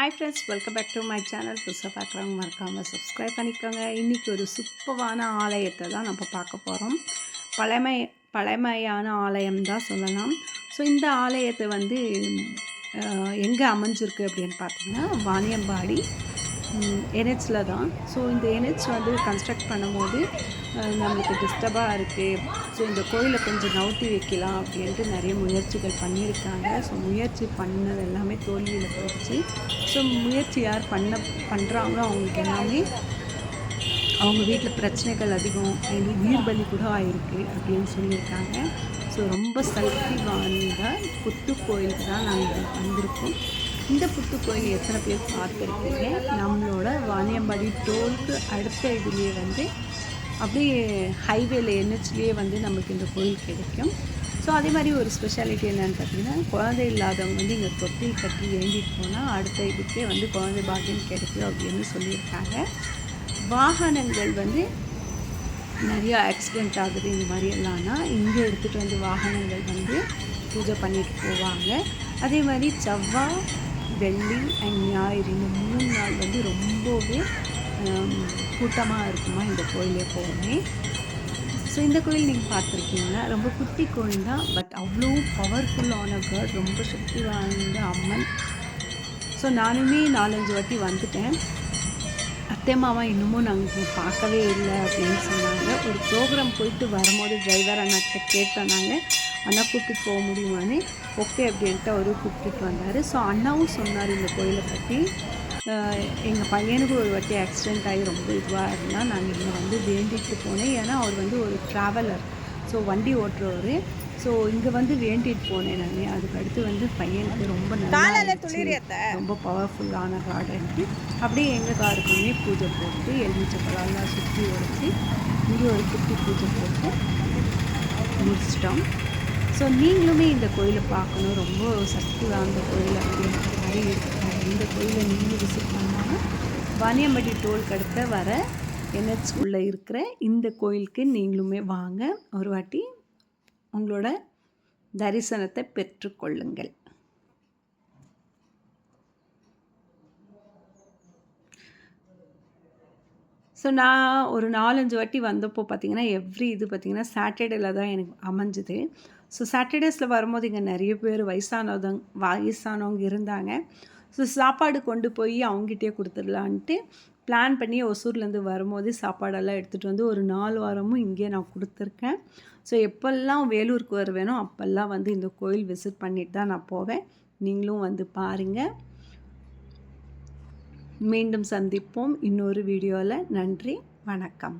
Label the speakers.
Speaker 1: Hi friends, welcome back to my channel. புதுசாக பார்க்குறவங்க மறக்காமல் சப்ஸ்கிரைப் பண்ணிக்கோங்க. இன்றைக்கி ஒரு சூப்பரான ஆலயத்தை தான் நம்ம பார்க்க போகிறோம். பழமையான ஆலயம் தான் சொல்லலாம். ஸோ இந்த ஆலயத்தை வந்து எங்கே அமைஞ்சிருக்கு அப்படின்னு பார்த்தீங்கன்னா வாணியம்பாடி என்ஹெச்சில் தான். ஸோ இந்த என்ஹெச் வந்து கன்ஸ்ட்ரக்ட் பண்ணும்போது நம்மளுக்கு டிஸ்டர்பாக இருக்குது. ஸோ இந்த கோயிலை கொஞ்சம் நவுத்தி வைக்கலாம் அப்படின்ட்டு நிறைய முயற்சிகள் பண்ணியிருக்காங்க. ஸோ முயற்சி பண்ணது எல்லாமே தோல்வியில் போயிடுச்சு. ஸோ முயற்சி யார் பண்ணுறாங்களோ அவங்களுக்கு எல்லாமே அவங்க வீட்டில் பிரச்சனைகள் அதிகம், எங்களுக்கு உயிர் பலி கூட ஆகிருக்கு அப்படின்னு சொல்லியிருக்காங்க. ஸோ ரொம்ப சக்தி வாய்ந்த புத்து கோயிலுக்கு தான் நாங்கள் வந்திருக்கோம். இந்த புத்து கோயில் எத்தனை பேர் பார்த்துருக்கீங்க? நம்மளோட வாணியம்பாடி டோலுக்கு அடுத்த இதுலேயே வந்து அப்படியே ஹைவேல என்ஹெச்லேயே வந்து நமக்கு இந்த கோயில் கிடைக்கும். ஸோ அதே மாதிரி ஒரு ஸ்பெஷாலிட்டி என்னென்னு பார்த்தீங்கன்னா, குழந்தை இல்லாதவங்க வந்து இங்கே தொட்டில் கட்டி வேண்டிட்டு போனால் அடுத்த இதுக்கே வந்து குழந்தை பாக்கியம் கிடைக்கும் அப்படின்னு சொல்லியிருக்காங்க. வாகனங்கள் வந்து நிறையா ஆக்சிடெண்ட் ஆகுது இந்த மாதிரி எல்லாம்னா இங்கே எடுத்துகிட்டு வந்து வாகனங்கள் வந்து பூஜை பண்ணிட்டு போவாங்க. அதே மாதிரி செவ்வாய், வெள்ளி அண்ட் ஞாயிறு இந்த 3 நாள் வந்து ரொம்பவே கூட்டமாக இருக்குமா இந்த கோயில் எப்போவுமே. ஸோ இந்த கோயில் நீங்கள் பார்த்துருக்கீங்களா? ரொம்ப குட்டி கோயில் தான், பட் அவ்வளோ பவர்ஃபுல்லான காட், ரொம்ப சக்தி வாய்ந்த அம்மன். ஸோ நானுமே 4-5 வாட்டி வந்துட்டேன். அத்தை மாமா இன்னமும் நாங்கள் பார்க்கவே இல்லை அப்படின்னு சொன்னாங்க. ஒரு ப்ரோக்ராம் போயிட்டு வரும்போது டிரைவர் அண்ணாக்கிட்ட கேட்டோம் நாங்கள், அண்ணா கூப்பிட்டு போக முடியுமான்னு. ஓகே அப்படின்ட்டு அவரு கூப்பிட்டுட்டு வந்தார். ஸோ அண்ணாவும் சொன்னார் இந்த கோயிலை பற்றி. எங்கள் பையனுக்கு ஒரு வாட்டி ஆக்சிடெண்ட் ஆகி ரொம்ப இதுவாக இருந்தால் நாங்கள் இங்கே வந்து வேண்டிட்டு போனேன். ஏன்னா அவர் வந்து ஒரு ட்ராவலர், ஸோ வண்டி ஓட்டுறவர். ஸோ இங்கே வந்து வேண்டிட்டு போனேன் நான். அதுக்கு அடுத்து வந்து பையனுக்கு ரொம்ப நல்லா ரொம்ப பவர்ஃபுல்லான கார்டன்ட்டு அப்படியே எங்கள் காருக்குமே பூஜை போட்டு எலுமிச்சப்பழம்லாம் சுற்றி உடைச்சி இங்கே ஒரு குட்டி பூஜை போட்டு முடிச்சிட்டோம். ஸோ நீங்களுமே இந்த கோயிலை பார்க்கணும், ரொம்ப சக்தி வாய்ந்த கோயில் அப்படின்ற மாதிரி இருக்கிற இந்த கோயிலை நீங்களும் விசிட் பண்ணாமல் வாணியம்பாடி டோலுக்கு அடுத்த வர என்ஹெச் உள்ளே இருக்கிற இந்த கோயிலுக்கு நீங்களுமே வாங்க, ஒரு வாட்டி உங்களோட தரிசனத்தை பெற்றுக்கொள்ளுங்கள். ஸோ நான் ஒரு 4-5 வாட்டி வந்தப்போ பார்த்திங்கன்னா இது பார்த்திங்கன்னா சாட்டர்டேயில் தான் எனக்கு அமைஞ்சுது. ஸோ சாட்டர்டேஸில் வரும்போது இங்கே நிறைய பேர் வயசானவங்க இருந்தாங்க. ஸோ சாப்பாடு கொண்டு போய் அவங்ககிட்டயே கொடுத்துடலான்ட்டு பிளான் பண்ணி ஒசூர்லேருந்து வரும்போது சாப்பாடெல்லாம் எடுத்துகிட்டு வந்து ஒரு 4 வாரமும் இங்கே நான் கொடுத்துருக்கேன். ஸோ எப்போல்லாம் வேலூருக்கு வருவேனோ அப்போல்லாம் வந்து இந்த கோயில் விசிட் பண்ணிட்டு தான் நான் போவேன். நீங்களும் வந்து பாருங்கள். மீண்டும் சந்திப்போம் இன்னொரு வீடியோவில். நன்றி, வணக்கம்.